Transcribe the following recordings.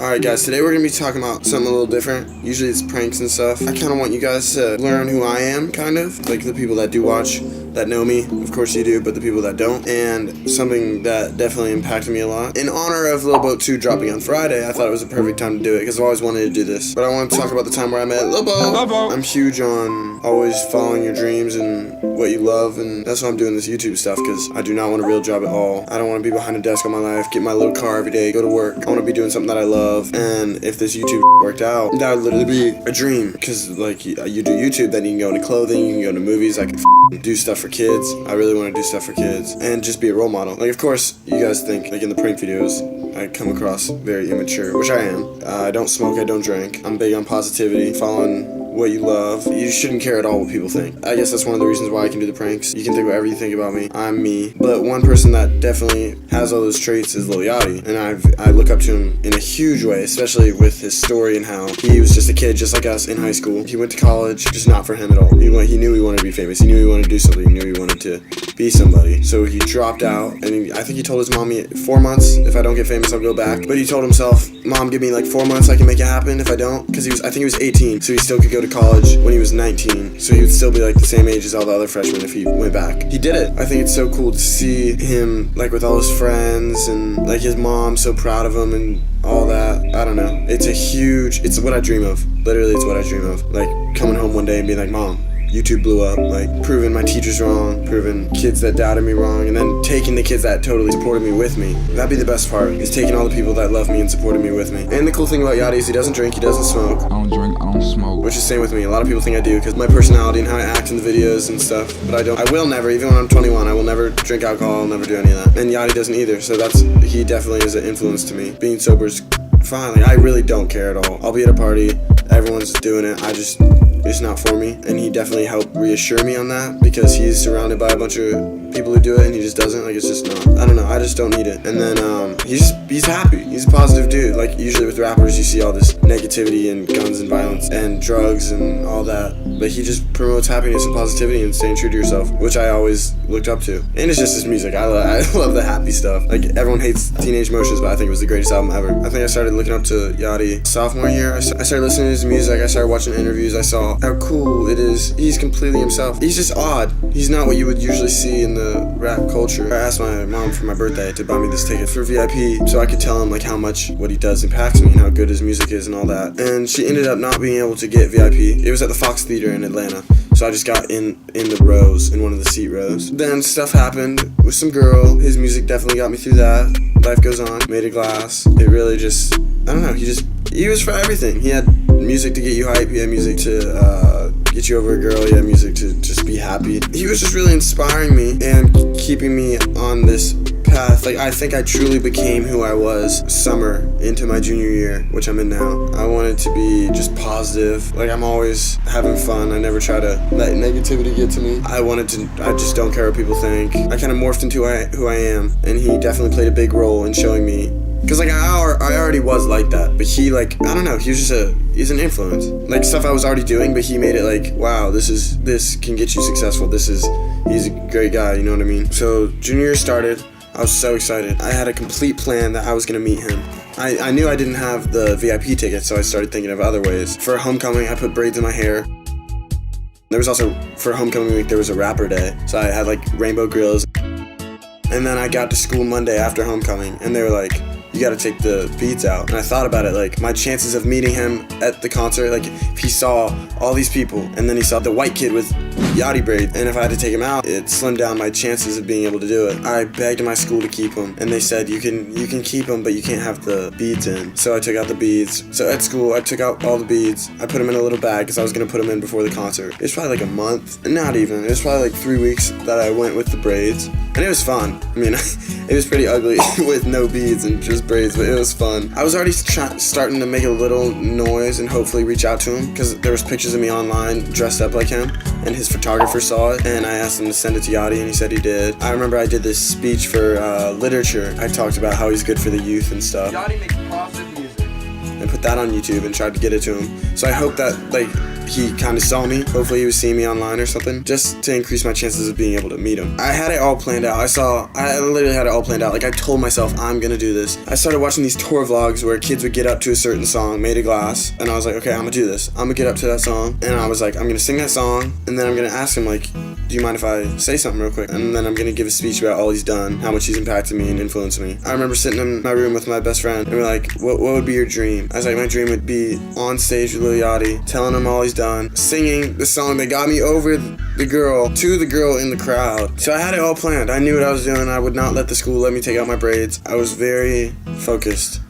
Alright guys, today we're going to be talking about something a little different. Usually it's pranks and stuff. I kind of want you guys to learn who I am, kind of. Like the people that do watch, that know me. Of course you do, but the people that don't. And something that definitely impacted me a lot. In honor of Lil Boat 2 dropping on Friday, I thought it was a perfect time to do it because I've always wanted to do this. But I want to talk about the time where I met Lil Boat. I'm huge on always following your dreams and what you love, and that's why I'm doing this YouTube stuff, because I do not want a real job at all. I don't want to be behind a desk all my life, get my little car every day, go to work. I want to be doing something that I love, and if this YouTube worked out, that would literally be a dream, because like you do YouTube, then you can go into clothing, you can go into movies, I can do stuff for kids. I really want to do stuff for kids, and just be a role model. Like, of course, you guys think, like in the prank videos, I come across very immature, which I am. I don't smoke, I don't drink. I'm big on positivity, following what you love. You shouldn't care at all what people think. I guess that's one of the reasons why I can do the pranks. You can think whatever you think about me. I'm me. But one person that definitely has all those traits is Lil Yachty, and I look up to him in a huge way, especially with his story and how he was just a kid just like us in high school. He went to college, just not for him at all. He knew he wanted to be famous. He knew he wanted to do something. He knew he wanted to be somebody. So he dropped out, and I think he told his mommy 4 months, if I don't get famous, I'll go back. But he told himself, Mom, give me like 4 months, I can make it happen if I don't. Because I think he was 18, so he still could go to college when he was 19. So he would still be like the same age as all the other freshmen if he went back. He did it. I think it's so cool to see him like with all his friends and like his mom so proud of him and all that. I don't know. It's what I dream of. Literally, it's what I dream of. Like coming home one day and being like, Mom, YouTube blew up, like proving my teachers wrong, proving kids that doubted me wrong, and then taking the kids that totally supported me with me. That'd be the best part, is taking all the people that love me and supported me with me. And the cool thing about Yachty is he doesn't drink, he doesn't smoke. I don't drink, I don't smoke. Which is the same with me. A lot of people think I do because my personality and how I act in the videos and stuff, but I don't. I will never, even when I'm 21, I will never drink alcohol, I'll never do any of that. And Yachty doesn't either, so he definitely is an influence to me. Being sober is fine. Like, I really don't care at all. I'll be at a party, everyone's doing it, it's not for me, and he definitely helped reassure me on that because he's surrounded by a bunch of people who do it and he just doesn't. Like, it's just not, I don't know, I just don't need it. And then he's happy, he's a positive dude. Like usually with rappers you see all this negativity and guns and violence and drugs and all that, but he just promotes happiness and positivity and staying true to yourself, which I always looked up to. And it's just his music. I love the happy stuff. Like, everyone hates Teenage Motions, but I think it was the greatest album ever. I think I started looking up to Yachty sophomore year. I started listening to his music, I started watching interviews, I saw how cool it is. He's completely himself. He's just odd. He's not what you would usually see in the rap culture. I asked my mom for my birthday to buy me this ticket for VIP so I could tell him like how much what he does impacts me and how good his music is and all that. And she ended up not being able to get VIP. It was at the Fox Theater in Atlanta. So I just got in the rows, in one of the seat rows. Then stuff happened with some girl. His music definitely got me through that. Life goes on. Made of Glass. It really just, I don't know, he was for everything. He had music to get you hype. He had music to get you over a girl. He had music to just be happy. He was just really inspiring me and keeping me on this path. Like, I think I truly became who I was summer into my junior year, which I'm in now. I wanted to be just positive. Like, I'm always having fun. I never try to let negativity get to me. I just don't care what people think. I kind of morphed into who I am, and he definitely played a big role in showing me. Because like I already was like that, but he, like, I don't know, he's an influence. Like, stuff I was already doing, but he made it like, wow, this can get you successful. He's a great guy, you know what I mean? So junior year started, I was so excited. I had a complete plan that I was gonna meet him. I knew I didn't have the VIP ticket, so I started thinking of other ways. For homecoming, I put braids in my hair. There was also, for homecoming week, there was a rapper day, so I had like rainbow grills. And then I got to school Monday after homecoming, and they were like, you gotta take the beads out. And I thought about it, like, my chances of meeting him at the concert, like, if he saw all these people, and then he saw the white kid with Yachty braids, and if I had to take him out, it slimmed down my chances of being able to do it. I begged my school to keep him, and they said, you can keep him, but you can't have the beads in. So I took out the beads. So at school, I took out all the beads. I put them in a little bag, because I was gonna put them in before the concert. It was probably like a month, not even. It was probably like 3 weeks that I went with the braids, and it was fun. I mean, it was pretty ugly with no beads and just braids, but it was fun. I was already starting to make a little noise and hopefully reach out to him, because there was pictures of me online dressed up like him, and his photographer saw it, and I asked him to send it to Yachty, and he said he did. I remember I did this speech for literature. I talked about how he's good for the youth and stuff. Yachty makes positive music. And put that on YouTube and tried to get it to him. So I hope that, like, he kind of saw me. Hopefully he was seeing me online or something, just to increase my chances of being able to meet him. I had it all planned out. I literally had it all planned out. Like, I told myself, I'm gonna do this. I started watching these tour vlogs where kids would get up to a certain song, Made of Glass, and I was like, okay, I'm gonna do this. I'm gonna get up to that song, and I was like, I'm gonna sing that song, and then I'm gonna ask him, like, do you mind if I say something real quick? And then I'm gonna give a speech about all he's done, how much he's impacted me and influenced me. I remember sitting in my room with my best friend, and we're like, what would be your dream? I was like, my dream would be on stage with Lil Yachty, telling him all he's done, singing the song that got me over the girl to the girl in the crowd. So I had it all planned. I knew what I was doing. I would not let the school let me take out my braids. I was very focused.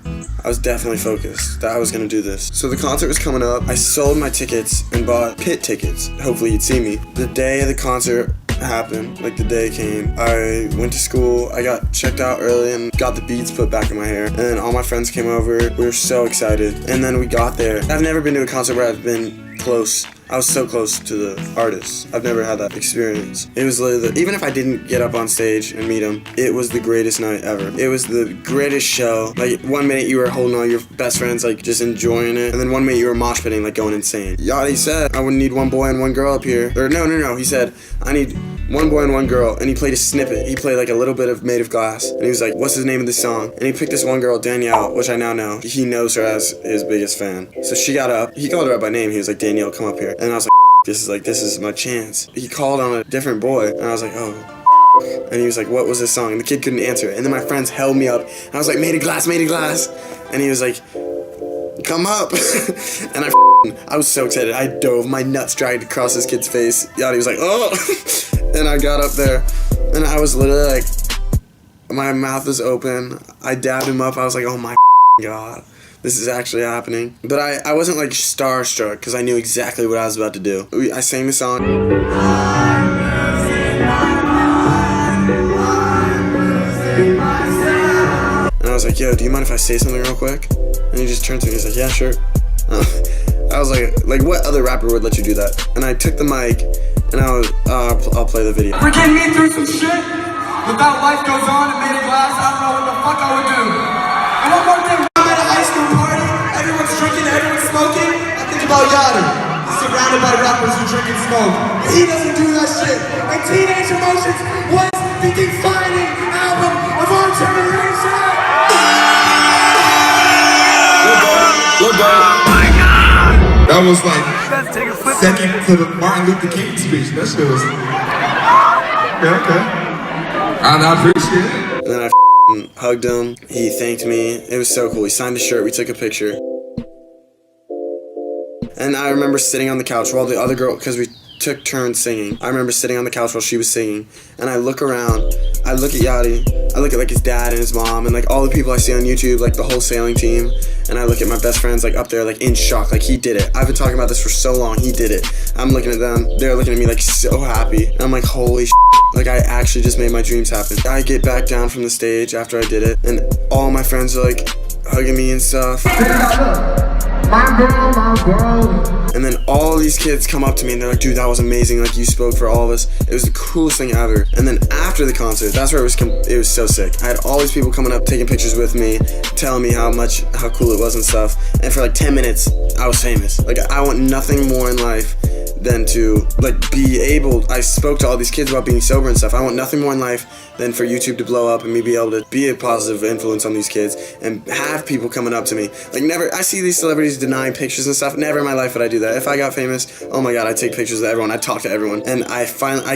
I was definitely focused that I was gonna do this. So the concert was coming up. I sold my tickets and bought pit tickets. Hopefully you'd see me. The day of the concert happened, like the day came, I went to school. I got checked out early and got the beads put back in my hair. And then all my friends came over. We were so excited. And then we got there. I've never been to a concert where I've been close. I was so close to the artist. I've never had that experience. It was literally, even if I didn't get up on stage and meet him, it was the greatest night ever. It was the greatest show. Like, 1 minute you were holding all your best friends, like, just enjoying it, and then 1 minute you were mosh pitting, like, going insane. Yachty said, I would need one boy and one girl up here. Or no, he said, I need one boy and one girl, and he played a snippet. He played like a little bit of Made of Glass, and he was like, what's the name of this song? And he picked this one girl, Danielle, which I now know. He knows her as his biggest fan. So she got up. He called her up by name. He was like, Danielle, come up here. And I was like, this is my chance. He called on a different boy, and I was like, oh. And he was like, what was this song? And the kid couldn't answer it. And then my friends held me up, and I was like, Made of Glass, Made of Glass. And he was like, come up. And I was so excited. I dove, my nuts dragged across this kid's face. Yachty was like, oh. And I got up there, and I was literally like, my mouth was open. I dabbed him up. I was like, oh my God, this is actually happening. But I wasn't like starstruck, because I knew exactly what I was about to do. I sang the song. And I was like, yo, do you mind if I say something real quick? And he just turned to me, he's like, yeah, sure. I was like, what other rapper would let you do that? And I took the mic, and I'll play the video. We're getting me through some shit. Without life goes on and Made of Glass, I don't know what the fuck I would do. And one more thing, I'm at a high school party, everyone's drinking, everyone's smoking. I think about Yachty, surrounded by rappers who drink and smoke. And he doesn't do that shit. And Teenage Emotions was the defining album of our generation. That was like second to the Martin Luther King speech. That shit was okay. I appreciate it. And then I hugged him. He thanked me. It was so cool. He signed the shirt. We took a picture. And I remember sitting on the couch while the other girl, because we took turns singing. I remember sitting on the couch while she was singing, and I look around. I look at Yachty. I look at like his dad and his mom and like all the people I see on YouTube, like the whole sailing team. And I look at my best friends like up there, like in shock, like he did it. I've been talking about this for so long. He did it. I'm looking at them. They're looking at me like so happy. And I'm like, holy shit. Like I actually just made my dreams happen. I get back down from the stage after I did it, and all my friends are like hugging me and stuff. My girl. And then all these kids come up to me and they're like, dude, that was amazing. Like, you spoke for all of us. It was the coolest thing ever. And then after the concert, that's where it was so sick. I had all these people coming up, taking pictures with me, telling me how cool it was and stuff. And for like 10 minutes, I was famous. Like, I want nothing more in life than to like be able. I spoke to all these kids about being sober and stuff. I want nothing more in life than for YouTube to blow up and me be able to be a positive influence on these kids and have people coming up to me. Like never, I see these celebrities denying pictures and stuff. Never in my life would I do that. If I got famous, oh my God, I'd take pictures of everyone. I'd talk to everyone. And I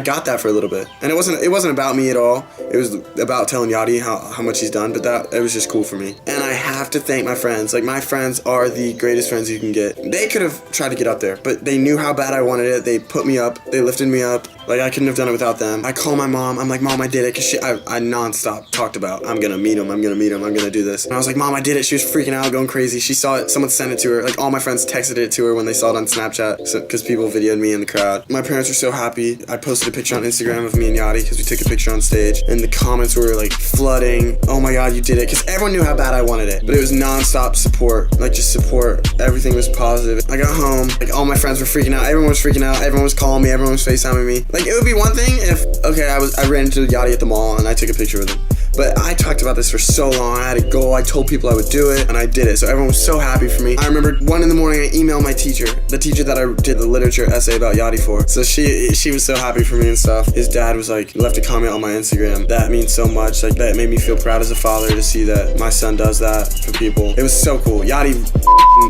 got that for a little bit. And it wasn't about me at all. It was about telling Yachty how much he's done, but it was just cool for me. And I have to thank my friends. Like my friends are the greatest friends you can get. They could have tried to get up there, but they knew how bad I wanted it. They put me up. They lifted me up. Like I couldn't have done it without them. I call my mom. I'm like, Mom, I did it. Cause I nonstop talked about, I'm gonna meet him. I'm gonna meet him. I'm gonna do this. And I was like, Mom, I did it. She was freaking out, going crazy. She saw it. Someone sent it to her. Like all my friends texted it to her when they saw it on Snapchat. Cause people videoed me in the crowd. My parents were so happy. I posted a picture on Instagram of me and Yachty cause we took a picture on stage. And the comments were like flooding. Oh my God, you did it. Cause everyone knew how bad I wanted it. But it was nonstop support. Like just support. Everything was positive. I got home. Like all my friends were freaking out. Everyone was freaking out. Everyone was calling me. Everyone was FaceTiming me. Like it would be one thing if, okay, I ran into Yachty at the mall and I took a picture with him. But I talked about this for so long. I had a goal. I told people I would do it, and I did it. So everyone was so happy for me. I remember 1 in the morning, I emailed my teacher, the teacher that I did the literature essay about Yachty for. So she was so happy for me and stuff. His dad was like, left a comment on my Instagram. That means so much. Like, that made me feel proud as a father to see that my son does that for people. It was so cool. Yachty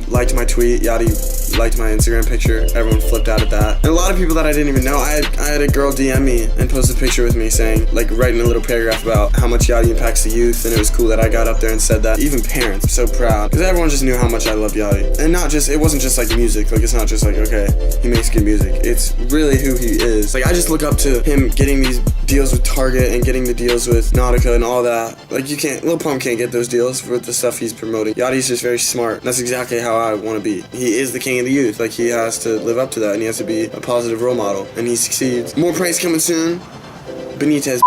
liked my tweet. Yachty liked my Instagram picture. Everyone flipped out at that. And a lot of people that I didn't even know. I had a girl DM me and post a picture with me saying, like, writing a little paragraph about how much Yachty impacts the youth, and it was cool that I got up there and said that. Even parents, I'm so proud, because everyone just knew how much I love Yachty. And it wasn't just like music. Like, it's not just like, okay, he makes good music. It's really who he is. Like, I just look up to him getting these deals with Target and getting the deals with Nautica and all that. Like, Lil Pump can't get those deals with the stuff he's promoting. Yachty's just very smart. That's exactly how I want to be. He is the king of the youth. Like, he has to live up to that, and he has to be a positive role model, and he succeeds. More pranks coming soon. Benitez.